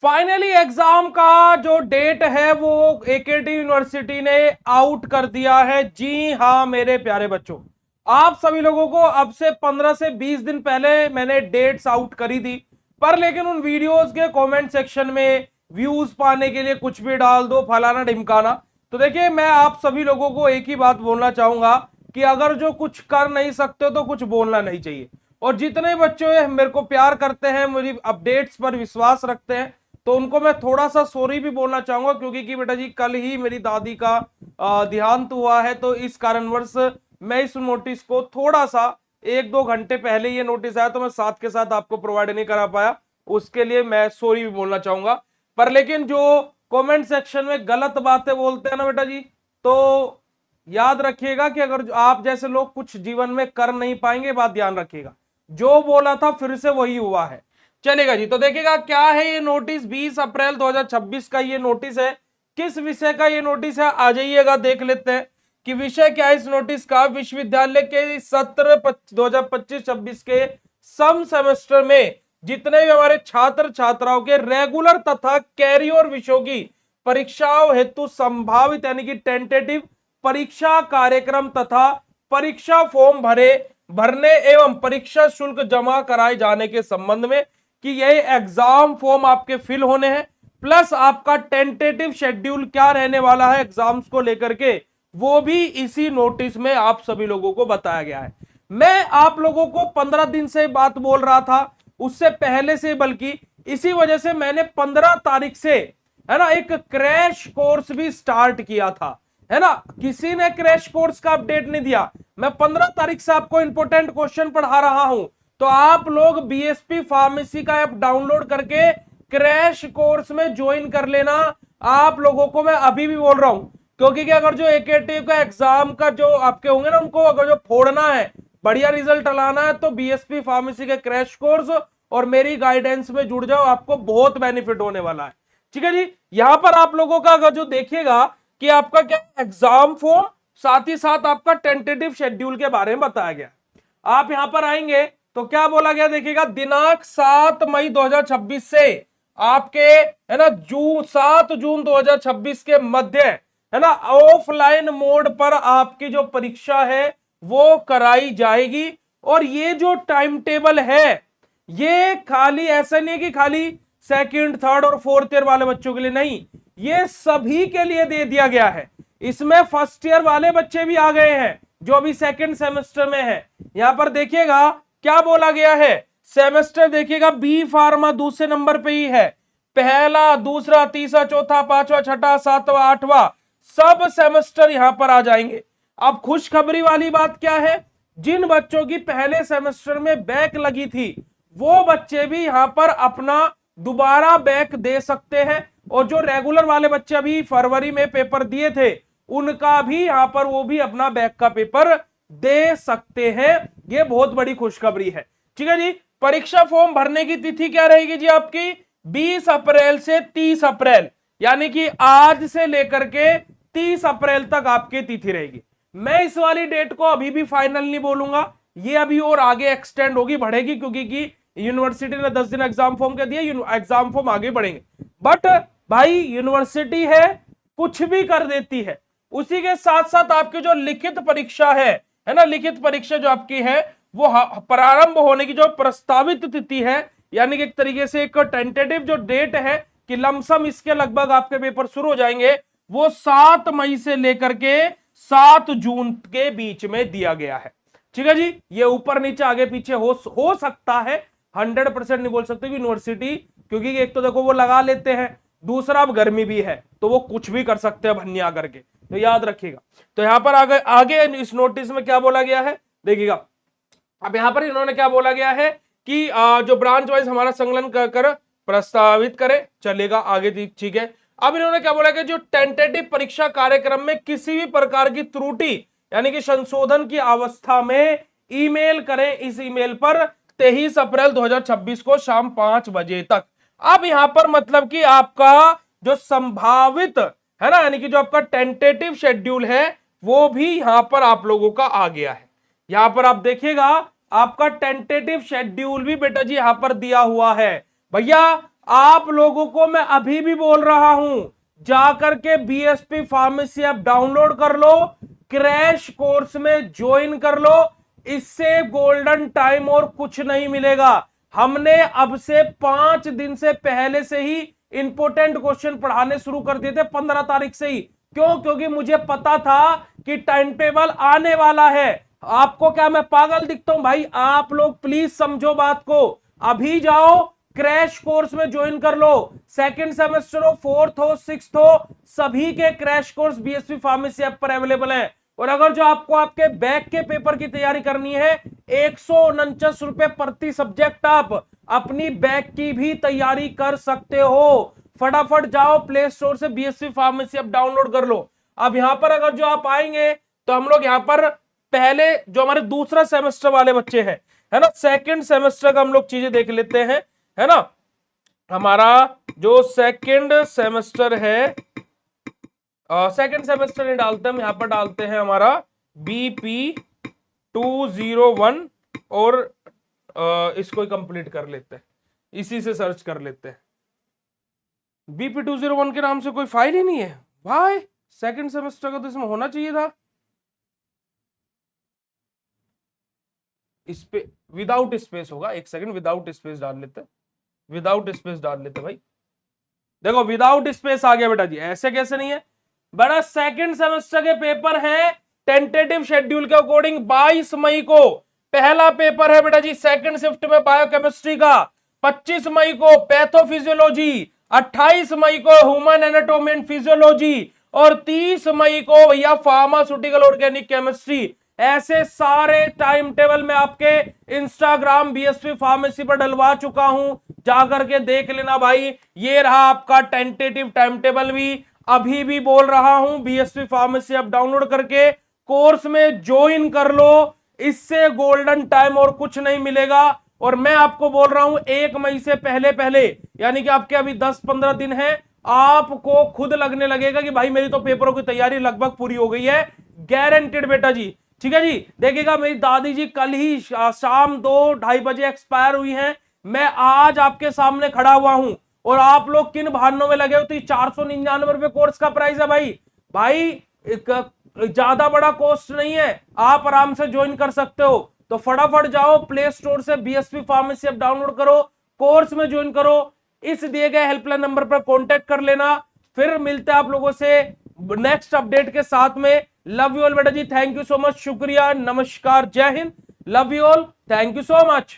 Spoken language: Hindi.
फाइनली एग्जाम का जो डेट है वो एकेटी यूनिवर्सिटी ने आउट कर दिया है। जी हाँ मेरे प्यारे बच्चों, आप सभी लोगों को अब से 15 से 20 दिन पहले मैंने डेट्स आउट करी थी, पर लेकिन उन वीडियोस के कमेंट सेक्शन में व्यूज पाने के लिए कुछ भी डाल दो, फलाना ढिमकाना। तो देखिए, मैं आप सभी लोगों को एक ही बात बोलना चाहूंगा कि अगर जो कुछ कर नहीं सकते तो कुछ बोलना नहीं चाहिए। और जितने बच्चे मेरे को प्यार करते हैं, मेरी अपडेट्स पर विश्वास रखते हैं, तो उनको मैं थोड़ा सा सॉरी भी बोलना चाहूंगा, क्योंकि कि बेटा जी कल ही मेरी दादी का देहांत हुआ है। तो इस कारणवश मैं इस नोटिस को थोड़ा सा 1-2 घंटे पहले ये नोटिस आया तो मैं साथ के साथ आपको प्रोवाइड नहीं करा पाया, उसके लिए मैं सॉरी भी बोलना चाहूंगा। पर लेकिन जो कमेंट सेक्शन में गलत बातें बोलते हैं ना बेटा जी, तो याद रखिएगा कि अगर आप जैसे लोग कुछ जीवन में कर नहीं पाएंगे, बात ध्यान रखिएगा, जो बोला था फिर से वही हुआ है। चलेगा जी, तो देखिएगा क्या है ये नोटिस। 20 अप्रैल 2026 का ये नोटिस है। किस विषय का ये नोटिस है, आ जाइएगा देख लेते हैं कि विषय क्या है इस नोटिस का। विश्वविद्यालय के सत्र 2025-26 के सम सेमेस्टर में जितने भी हमारे छात्र छात्राओं के रेगुलर तथा कैरियर विषयों की परीक्षाओं हेतु संभावित यानी कि टेंटेटिव परीक्षा कार्यक्रम तथा परीक्षा फॉर्म भरने एवं परीक्षा शुल्क जमा कराए जाने के संबंध में कि यह एग्जाम फॉर्म आपके फिल होने हैं, प्लस आपका टेंटेटिव शेड्यूल क्या रहने वाला है एग्जाम्स को लेकर के, वो भी इसी नोटिस में आप सभी लोगों को बताया गया है। मैं आप लोगों को 15 दिन से बात बोल रहा था, उससे पहले से, बल्कि इसी वजह से मैंने 15 तारीख से, है ना, एक क्रैश कोर्स भी स्टार्ट किया था, है ना। किसी ने क्रैश कोर्स का अपडेट नहीं दिया। मैं 15 तारीख से आपको इंपोर्टेंट क्वेश्चन पढ़ा रहा हूं, तो आप लोग बीएसपी फार्मेसी का ऐप डाउनलोड करके क्रैश कोर्स में ज्वाइन कर लेना। आप लोगों को मैं अभी भी बोल रहा हूं, क्योंकि कि अगर जो एकेटी का एग्जाम का जो आपके होंगे ना, उनको अगर जो फोड़ना है, बढ़िया रिजल्ट लाना है, तो बीएसपी फार्मेसी के क्रैश कोर्स और मेरी गाइडेंस में जुड़ जाओ, आपको बहुत बेनिफिट होने वाला है। ठीक है जी। यहां पर आप लोगों का अगर जो देखिएगा कि आपका क्या एग्जाम फॉर्म, साथ ही साथ आपका टेंटेटिव शेड्यूल के बारे में बताया गया। आप यहां पर आएंगे तो क्या बोला गया देखिएगा, दिनांक 7 मई 2026 से आपके, है ना, 7 जून 2026 के मध्य, है ना, ऑफलाइन मोड पर आपकी जो परीक्षा है वो कराई जाएगी। और ये जो टाइम टेबल है, ये खाली ऐसा नहीं है कि खाली सेकंड, थर्ड और फोर्थ ईयर वाले बच्चों के लिए नहीं, ये सभी के लिए दे दिया गया है। इसमें फर्स्ट ईयर वाले बच्चे भी आ गए हैं जो अभी सेकंड सेमेस्टर में है। यहां पर देखिएगा क्या बोला गया है, सेमेस्टर देखिएगा, बी फार्मा दूसरे नंबर पे ही है। पहला, दूसरा, तीसरा, चौथा, पांचवा, छठा, सातवां, आठवां, सब सेमेस्टर यहां पर आ जाएंगे। अब खुशखबरी वाली बात क्या है, जिन बच्चों की पहले सेमेस्टर में बैक लगी थी, वो बच्चे भी यहां पर अपना दोबारा बैक दे सकते हैं। और जो रेगुलर वाले बच्चे अभी फरवरी में पेपर दिए थे, उनका भी यहां पर वो भी अपना बैक का पेपर दे सकते हैं। ये बहुत बड़ी खुशखबरी है। ठीक है जी। परीक्षा फॉर्म भरने की तिथि क्या रहेगी जी आपकी, 20 अप्रैल से 30 अप्रैल, यानी कि आज से लेकर के 30 अप्रैल तक आपकी तिथि रहेगी। मैं इस वाली डेट को अभी भी फाइनल नहीं बोलूंगा, ये अभी और आगे एक्सटेंड होगी, बढ़ेगी, क्योंकि कि यूनिवर्सिटी ने 10 दिन एग्जाम फॉर्म के दिए, एग्जाम फॉर्म आगे बढ़ेंगे। बट भाई यूनिवर्सिटी है, कुछ भी कर देती है। उसी के साथ साथ आपकी जो लिखित परीक्षा है ना, लिखित परीक्षा जो आपकी है वो प्रारंभ होने की जो प्रस्तावित तिथि है, यानी कि एक तरीके से एक टेंटेटिव जो डेट है कि लमसम इसके लगभग आपके पेपर शुरू हो जाएंगे, वो 7 मई से लेकर के 7 जून के बीच में दिया गया है। ठीक है जी। ये ऊपर नीचे आगे पीछे हो सकता है, 100% नहीं बोल सकते यूनिवर्सिटी, क्योंकि एक तो देखो वो लगा लेते हैं, दूसरा अब गर्मी भी है तो वो कुछ भी कर सकते हैं भन्या करके, तो याद रखिएगा। तो यहां पर आगे आगे इस नोटिस में क्या बोला गया है देखिएगा। अब यहां पर इन्होंने क्या बोला गया है कि जो ब्रांच वाइज हमारा संकलन कर प्रस्तावित करे, चलेगा आगे, ठीक है। अब इन्होंने क्या बोला कि जो टेंटेटिव परीक्षा कार्यक्रम में किसी भी प्रकार की त्रुटि यानी कि संशोधन की अवस्था में ईमेल करें इस ईमेल पर 23 अप्रैल 2026 को शाम 5 बजे तक। अब यहां पर मतलब कि आपका जो संभावित, है ना, यानी कि जो आपका टेंटेटिव शेड्यूल है वो भी यहां पर आप लोगों का आ गया है। यहां पर आप देखिएगा आपका टेंटेटिव शेड्यूल भी बेटा जी यहां पर दिया हुआ है। भैया आप लोगों को मैं अभी भी बोल रहा हूं, जाकर के बीएसपी फार्मेसी ऐप डाउनलोड कर लो, क्रैश कोर्स में ज्वाइन कर लो। इससे गोल्डन टाइम और कुछ नहीं मिलेगा। हमने अब से 5 दिन से पहले से ही इंपोर्टेंट क्वेश्चन पढ़ाने शुरू कर दिए थे, 15 तारीख से ही। क्यों? क्योंकि मुझे पता था कि टाइम टेबल आने वाला है। आपको क्या मैं पागल दिखता हूं भाई? आप लोग प्लीज समझो बात को। अभी जाओ, क्रैश कोर्स में ज्वाइन कर लो। सेकंड सेमेस्टर हो, फोर्थ हो, सिक्स्थ हो, सभी के crash course BSP pharmacy app पर अवेलेबल है। और अगर जो आपको आपके बैक के पेपर की तैयारी करनी है, 149 रुपए प्रति सब्जेक्ट, आप अपनी बैक की भी तैयारी कर सकते हो। फटाफट जाओ प्ले स्टोर से बीएससी फार्मेसी ऐप डाउनलोड कर लो। अब यहां पर अगर जो आप आएंगे तो हम लोग यहां पर पहले जो हमारे दूसरा सेमेस्टर वाले बच्चे हैं, है ना, सेकंड सेमेस्टर का हम लोग चीजें देख लेते हैं, है ना। हमारा जो सेकंड सेमेस्टर है, सेकंड सेमेस्टर में डालते हैं हम, यहां पर डालते हैं हमारा बीपी 201 और इसको कंप्लीट कर लेते हैं, इसी से सर्च कर लेते हैं। बीपी 201 के नाम से कोई फाइल ही नहीं है भाई। सेकंड सेमेस्टर का तो इसमें होना चाहिए था। इस पे विदाउट स्पेस होगा, एक सेकंड, विदाउट स्पेस डाल लेते हैं, विदाउट स्पेस डाल लेते भाई। देखो विदाउट स्पेस आ गया बेटा जी, ऐसे कैसे नहीं है बड़ा। सेकंड सेमेस्टर के पेपर हैं टेंटेटिव शेड्यूल के अकॉर्डिंग 22 मई को पहला पेपर है बेटा जी, सेकंड शिफ्ट में बायोकेमिस्ट्री का। 25 मई को पैथोफिजियोलॉजी, 28 मई को ह्यूमन एनाटॉमी एंड फिजियोलॉजी, और 30 मई को भैया फार्मास्यूटिकल ऑर्गेनिक केमिस्ट्री। ऐसे सारे टाइम टेबल में आपके इंस्टाग्राम बीएसपी फार्मेसी पर डलवा चुका हूं, जाकर के देख लेना भाई। ये रहा आपका टेंटेटिव टाइम टेबल भी। अभी भी बोल रहा हूं, बीएसपी फार्मेसी ऐप डाउनलोड करके कोर्स में ज्वाइन कर लो। इससे गोल्डन टाइम और कुछ नहीं मिलेगा। और मैं आपको बोल रहा हूं 1 मई से पहले पहले, यानी कि आपके अभी 10-15 दिन है, आपको खुद लगने लगेगा कि भाई मेरी तो पेपरों की तैयारी लगभग पूरी हो गई है, गारंटेड बेटा जी। ठीक है जी। देखिएगा मेरी दादी जी कल ही शाम 2-2:30 बजे एक्सपायर हुई हैं। मैं आज आपके सामने खड़ा हुआ हूं और आप लोग किन बहानों में लगे हो? तो 499 रुपए कोर्स का प्राइस है भाई। भाई ज्यादा बड़ा कॉस्ट नहीं है, आप आराम से ज्वाइन कर सकते हो। तो फटाफट जाओ प्ले स्टोर से बीएसपी फार्मेसी ऐप डाउनलोड करो, कोर्स में ज्वाइन करो। इस दिए गए हेल्पलाइन नंबर पर कांटेक्ट कर लेना। फिर मिलते हैं आप लोगों से नेक्स्ट अपडेट के साथ में। लव यू ऑल बेटा जी, थैंक यू सो मच, शुक्रिया, नमस्कार, जय Hind, love you all, thank you so much.